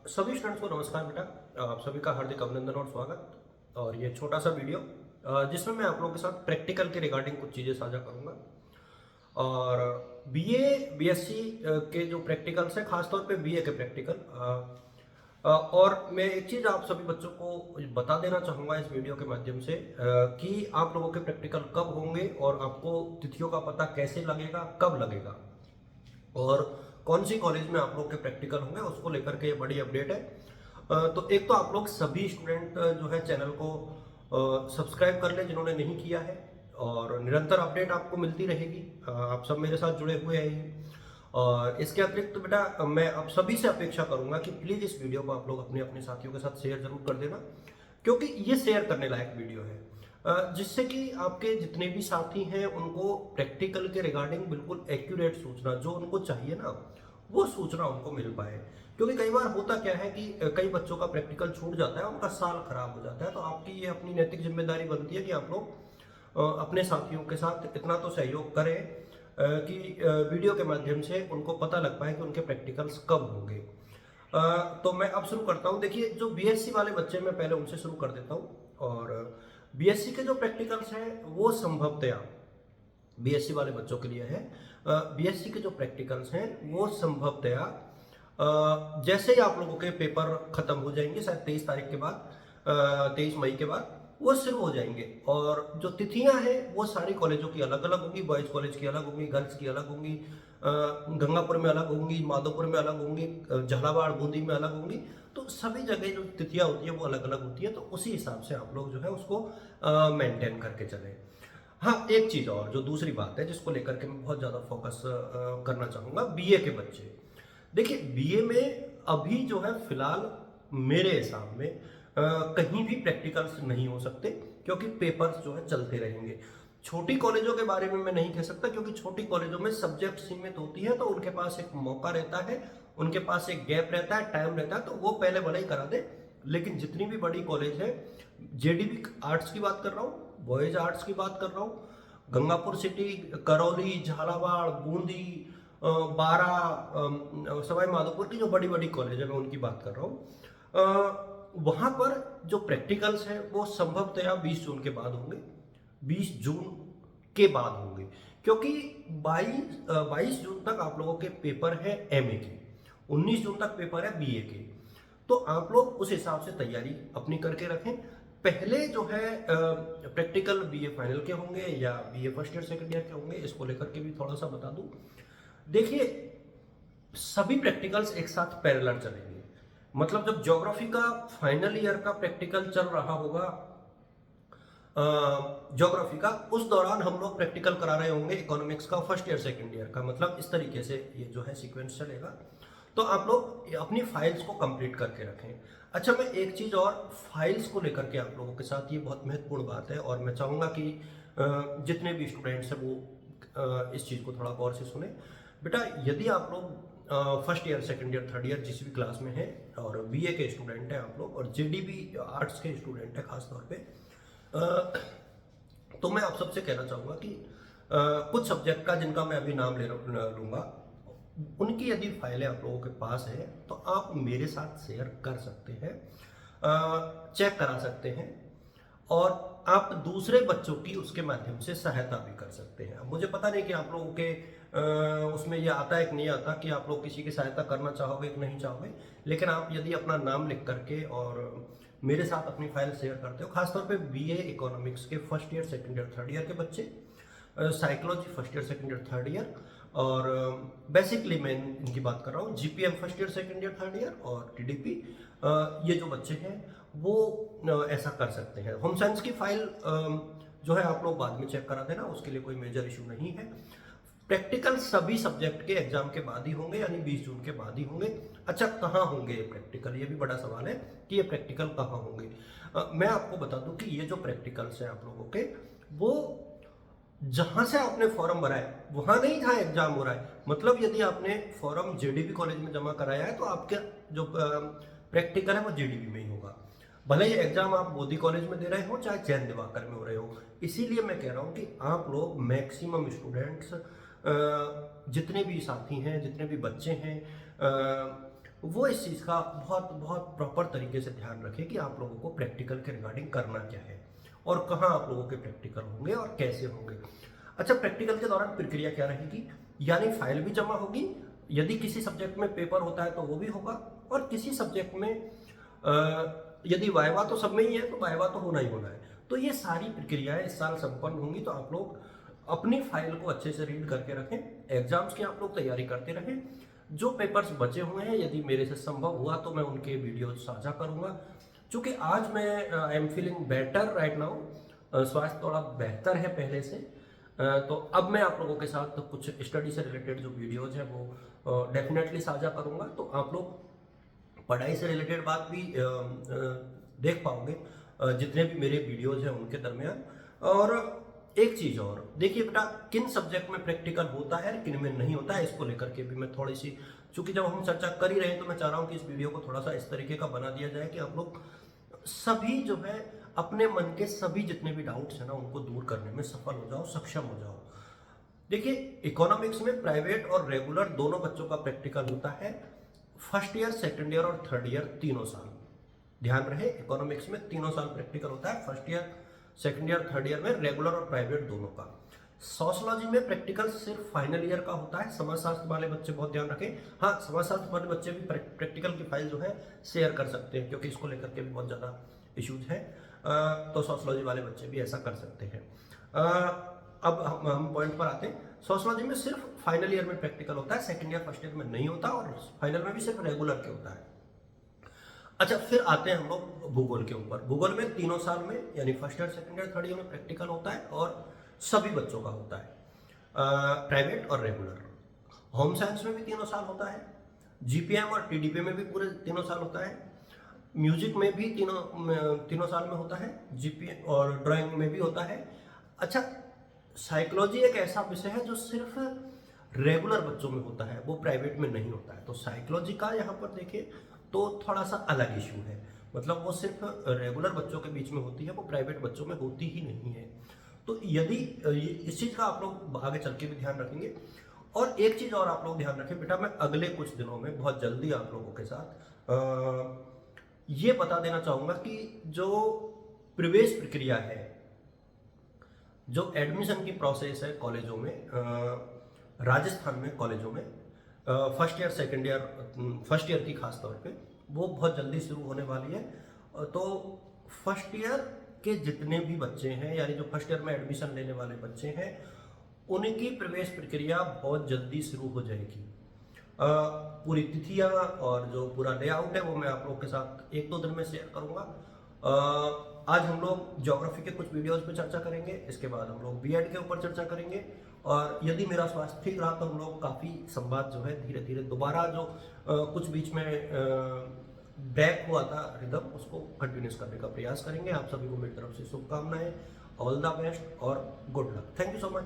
सभी स्टूडेंट्स को नमस्कार बेटा। आप सभी का हार्दिक अभिनंदन और स्वागत। और ये छोटा सा वीडियो जिसमें मैं आप लोगों के साथ प्रैक्टिकल के रिगार्डिंग कुछ चीज़ें साझा करूंगा। और बीए बीएससी के जो प्रैक्टिकल्स हैं, खासतौर पे बीए के प्रैक्टिकल, और मैं एक चीज़ आप सभी बच्चों को बता देना चाहूँगा इस वीडियो के माध्यम से, कि आप लोगों के प्रैक्टिकल कब होंगे और आपको तिथियों का पता कैसे लगेगा, कब लगेगा, और कौन सी कॉलेज में आप लोग के प्रैक्टिकल होंगे, उसको लेकर के ये बड़ी अपडेट है। तो एक तो आप लोग सभी स्टूडेंट जो है चैनल को सब्सक्राइब कर लें जिन्होंने नहीं किया है, और निरंतर अपडेट आपको मिलती रहेगी। आप सब मेरे साथ जुड़े हुए हैं। और इसके अतिरिक्त तो बेटा मैं आप सभी से अपेक्षा करूंगा कि प्लीज़ इस वीडियो को आप लोग अपने अपने साथियों के साथ शेयर जरूर कर देना, क्योंकि ये शेयर करने लायक वीडियो है, जिससे कि आपके जितने भी साथी हैं उनको प्रैक्टिकल के रिगार्डिंग बिल्कुल एक्यूरेट सूचना जो उनको चाहिए ना, वो सूचना उनको मिल पाए। क्योंकि कई बार होता क्या है कि कई बच्चों का प्रैक्टिकल छूट जाता है, उनका साल खराब हो जाता है। तो आपकी ये अपनी नैतिक जिम्मेदारी बनती है कि आप लोग अपने साथियों के साथ इतना तो सहयोग करें कि वीडियो के माध्यम से उनको पता लग पाए कि उनके प्रैक्टिकल्स कब होंगे। तो मैं अब शुरू करता हूँ। देखिए, जो बीएससी वाले बच्चे, मैं पहले उनसे शुरू कर देता हूँ। और बीएससी के जो प्रैक्टिकल्स हैं वो संभवतया बीएससी वाले बच्चों के लिए है। बीएससी के जो प्रैक्टिकल्स हैं वो संभवतया जैसे ही आप लोगों के पेपर खत्म हो जाएंगे, शायद 23 तारीख के बाद, 23 मई के बाद वो शुरू हो जाएंगे। और जो तिथियां हैं वो सारी कॉलेजों की अलग अलग होंगी। बॉयज़ कॉलेज की अलग होंगी, गर्ल्स की अलग होंगी, गंगापुर में अलग होंगी, माधोपुर में अलग होंगी, झालावाड़ बूंदी में अलग होंगी। तो सभी जगह जो तिथियां होती है वो अलग अलग होती है। तो उसी हिसाब से आप लोग जो है उसको मेंटेन करके चलें। हाँ, एक चीज़ और जो दूसरी बात है जिसको लेकर के मैं बहुत ज़्यादा फोकस करना चाहूँगा, बीए के बच्चे। देखिए, बीए में अभी जो है फिलहाल मेरे हिसाब में कहीं भी प्रैक्टिकल्स नहीं हो सकते, क्योंकि पेपर्स जो है चलते रहेंगे। छोटी कॉलेजों के बारे में मैं नहीं कह सकता, क्योंकि छोटी कॉलेजों में सब्जेक्ट सीमित होती है, तो उनके पास एक मौका रहता है, उनके पास एक गैप रहता है, टाइम रहता है, तो वो पहले भले ही करा दे। लेकिन जितनी भी बड़ी कॉलेज है, जेडीबी आर्ट्स की बात कर रहा हूँ, बॉयज आर्ट्स की बात कर रहा हूँ, गंगापुर सिटी, करौली, झालावाड़, बूंदी, बारा, सवाई माधोपुर की जो बड़ी बड़ी कॉलेज है मैं उनकी बात कर रहा हूँ। वहाँ पर जो प्रैक्टिकल्स हैं वो संभवतया 20 जून के बाद होंगे। 20 जून के बाद होंगे, क्योंकि 22 जून तक आप लोगों के पेपर है एमए के, 19 जून तक पेपर है बीए के। तो आप लोग उस हिसाब से तैयारी अपनी करके रखें। पहले जो है प्रैक्टिकल बीए फाइनल के होंगे या BA first year second year के होंगे, इसको लेकर के भी थोड़ा सा बता दूं। देखिए, सभी प्रैक्टिकल्स एक साथ पैरेलल चलेंगे। मतलब जब ज्योग्राफी का फाइनल ईयर का प्रैक्टिकल चल रहा होगा, ज्योग्राफी का, उस दौरान हम लोग प्रैक्टिकल करा रहे होंगे इकोनॉमिक्स का फर्स्ट ईयर सेकंड ईयर का। मतलब इस तरीके से ये जो है सीक्वेंस चलेगा। तो आप लोग अपनी फाइल्स को कंप्लीट करके रखें। अच्छा, मैं एक चीज़ और फाइल्स को लेकर के आप लोगों के साथ, ये बहुत महत्वपूर्ण बात है और मैं चाहूँगा कि जितने भी स्टूडेंट्स हैं वो इस चीज़ को थोड़ा गौर से सुने। बेटा, यदि आप लोग first year second year third year जिस भी क्लास में हैं और बीए के स्टूडेंट हैं आप लोग, और जेडीबी आर्ट्स के स्टूडेंट हैं खासतौर पे, तो मैं आप सबसे कहना चाहूँगा कि कुछ सब्जेक्ट का जिनका मैं अभी नाम लूँगा, उनकी यदि फाइलें आप लोगों के पास है तो आप मेरे साथ शेयर कर सकते हैं, चेक करा सकते हैं, और आप दूसरे बच्चों की उसके माध्यम से सहायता भी कर सकते हैं। अब मुझे पता नहीं कि आप लोगों के उसमें ये आता है कि नहीं आता, कि आप लोग किसी की सहायता करना चाहोगे कि नहीं चाहोगे। लेकिन आप यदि अपना नाम लिख करके और मेरे साथ अपनी फाइल शेयर करते हो, खासतौर पे बीए इकोनॉमिक्स के first year second year third year के बच्चे, psychology first year second year third year, और बेसिकली मैं इनकी बात कर रहा हूँ, GPM first year second year third year, और टीडीपी, ये जो बच्चे हैं वो ऐसा कर सकते हैं। होम साइंस की फाइल जो है आप लोग बाद में चेक करा देना, उसके लिए कोई मेजर इशू नहीं है। प्रैक्टिकल सभी सब्जेक्ट के एग्जाम के बाद ही होंगे, यानी 20 जून के बाद ही होंगे। अच्छा, कहाँ होंगे ये प्रैक्टिकल, ये भी बड़ा सवाल है कि ये प्रैक्टिकल कहाँ होंगे। मैं आपको बता दूं कि ये जो प्रैक्टिकल्स हैं आप लोगों के, वो जहां से आपने फॉर्म भरा है वहां नहीं जहां एग्जाम हो रहा है। मतलब यदि आपने फॉर्म जेडीबी कॉलेज में जमा कराया है तो आपके जो प्रैक्टिकल है वो जेडीबी में ही होगा, भले ही एग्जाम आप मोदी कॉलेज में दे रहे हो चाहे जैन दिवाकर में हो रहे हो। इसीलिए मैं कह रहा हूँ कि आप लोग मैक्सिमम स्टूडेंट्स, जितने भी साथी हैं, जितने भी बच्चे हैं, वो इस चीज़ का बहुत बहुत प्रॉपर तरीके से ध्यान रखें कि आप लोगों को प्रैक्टिकल के रिगार्डिंग करना क्या है और कहाँ आप लोगों के प्रैक्टिकल होंगे और कैसे होंगे। अच्छा, प्रैक्टिकल के दौरान प्रक्रिया क्या रहेगी, यानी फाइल भी जमा होगी, यदि किसी सब्जेक्ट में पेपर होता है तो वो भी होगा, और किसी सब्जेक्ट में यदि वाइवा तो सब में ही है तो वाइवा तो होना ही होना है। तो ये सारी प्रक्रियाएं इस साल संपन्न होंगी, तो आप लोग अपनी फाइल को अच्छे से रीड करके रखें, एग्जाम्स की आप लोग तैयारी करते रहें। जो पेपर्स बचे हुए हैं यदि मेरे से संभव हुआ तो मैं उनके वीडियो साझा करूंगा। क्योंकि आज मैं I am feeling better right now, स्वास्थ्य थोड़ा बेहतर है पहले से, तो अब मैं आप लोगों के साथ कुछ स्टडी से रिलेटेड जो वीडियोज हैं वो डेफिनेटली साझा करूंगा, तो आप लोग पढ़ाई से रिलेटेड बात भी देख पाओगे जितने भी मेरे वीडियोज हैं उनके दरमियान। और एक चीज़ और देखिए बेटा, किन सब्जेक्ट में प्रैक्टिकल होता है किन में नहीं होता है, इसको लेकर के भी मैं थोड़ी सी, चूंकि जब हम चर्चा कर ही रहे हैं तो मैं चाह रहा हूँ कि इस वीडियो को थोड़ा सा इस तरीके का बना दिया जाए कि आप लोग सभी जो है अपने मन के सभी जितने भी डाउट्स हैं ना उनको दूर करने में सफल हो जाओ, सक्षम हो जाओ। देखिए, इकोनॉमिक्स में प्राइवेट और रेगुलर दोनों बच्चों का प्रैक्टिकल होता है, फर्स्ट ईयर, सेकंड ईयर और थर्ड ईयर तीनों साल। ध्यान रहे, इकोनॉमिक्स में तीनों साल प्रैक्टिकल होता है, first year, second year, third year में रेगुलर और प्राइवेट दोनों का। सोशलॉजी में प्रैक्टिकल सिर्फ फाइनल ईयर का होता है। समाजशास्त्र वाले बच्चे बहुत ध्यान रखें, हाँ समाजशास्त्र वाले बच्चे भी प्रैक्टिकल की फाइल जो है शेयर कर सकते हैं, क्योंकि इसको लेकर के भी बहुत ज़्यादा इश्यूज है, तो सोशलॉजी वाले बच्चे भी ऐसा कर सकते हैं। अब हम पॉइंट पर आते हैं। सोशलॉजी में सिर्फ फाइनल ईयर में प्रैक्टिकल होता है, सेकंड ईयर फर्स्ट ईयर में नहीं होता, और फाइनल में भी सिर्फ रेगुलर के होता है। अच्छा, फिर आते हैं हम लोग भूगोल के ऊपर। भूगोल में तीनों साल में यानी first year, second year, third year में प्रैक्टिकल होता है और सभी बच्चों का होता है, प्राइवेट और रेगुलर। होम साइंस में भी तीनों साल होता है, जीपीएम और टीडीपी में भी पूरे तीनों साल होता है, म्यूजिक में भी तीनों साल में होता है, जीपीएम और ड्राइंग में भी होता है। अच्छा, साइकोलॉजी एक ऐसा विषय है जो सिर्फ रेगुलर बच्चों में होता है, वो प्राइवेट में नहीं होता है। तो साइकोलॉजी का यहाँ पर देखिए तो थोड़ा सा अलग इशू है, मतलब वो सिर्फ रेगुलर बच्चों के बीच में होती है, वो प्राइवेट बच्चों में होती ही नहीं है। तो यदि इस चीज़ का आप लोग आगे चल के भी ध्यान रखेंगे। और एक चीज़ और आप लोग ध्यान रखें बेटा, मैं अगले कुछ दिनों में बहुत जल्दी आप लोगों के साथ ये बता देना चाहूँगा कि जो प्रवेश प्रक्रिया है, जो एडमिशन की प्रोसेस है कॉलेजों में, राजस्थान में कॉलेजों में first year, second year, first year की खास तौर पे वो बहुत जल्दी शुरू होने वाली है। तो फर्स्ट ईयर के जितने भी बच्चे हैं, यानी जो फर्स्ट ईयर में एडमिशन लेने वाले बच्चे हैं, उनकी प्रवेश प्रक्रिया बहुत जल्दी शुरू हो जाएगी। पूरी तिथियाँ और जो पूरा लेआउट है वो मैं आप लोगों के साथ एक दो दिन में शेयर करूँगा। आज हम लोग ज्योग्राफी के कुछ वीडियोस पे चर्चा करेंगे, इसके बाद हम लोग बीएड के ऊपर चर्चा करेंगे, और यदि मेरा स्वास्थ्य ठीक रहा तो हम लोग काफ़ी संवाद जो है धीरे धीरे दोबारा जो कुछ बीच में बैक हुआ था रिदम, उसको कंटिन्यूस करने का प्रयास करेंगे। आप सभी को मेरी तरफ से शुभकामनाएं, ऑल द बेस्ट और good luck. Thank you so much.